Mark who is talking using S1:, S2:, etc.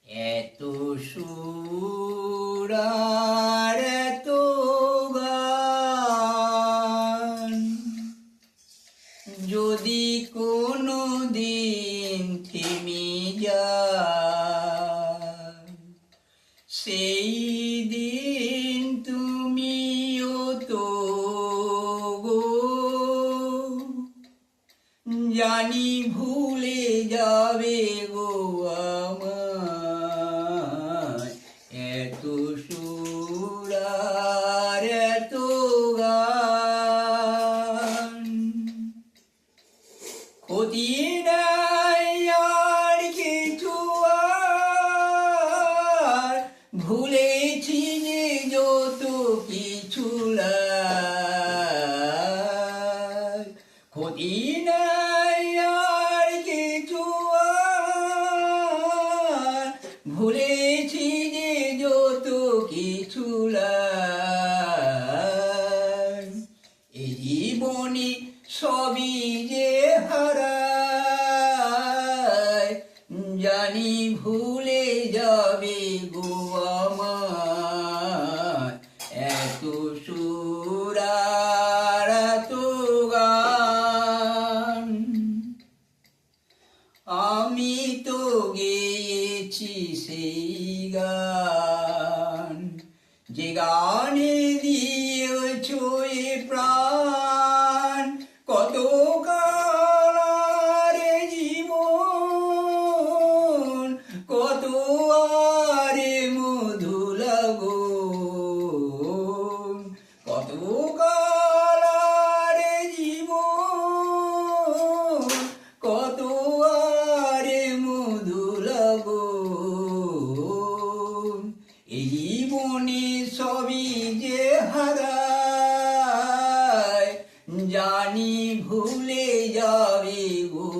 S1: এত সুর আর এত গান যদি কোনো দিন থেমে যায়, সেই দিন তুমিও তো গো জানি ভুলে যাবে গো আমায়। এত সুর আর এত গান ক্ষতি নাই আর কিছু, আর ভুলেছি যে যত কিছু ক্ষতি নাই আর কিছু, আর ভুলেছি যে যত কিছু এই জীবনে সবই যে হারায়, জানি ভুলে যাবে গো আমার। এত সুর আর এত গান আমি তো গেয়েছি সেই গান, যে গানে দিয়েছ এ প্রাণ। কত কারে জীবন, কত আরে মধু লাগন, কত কারে জীবন, কত আরে মধু লাগন। এই জীবনে সবই যে হারায়, জানি ভুলে যাবে গো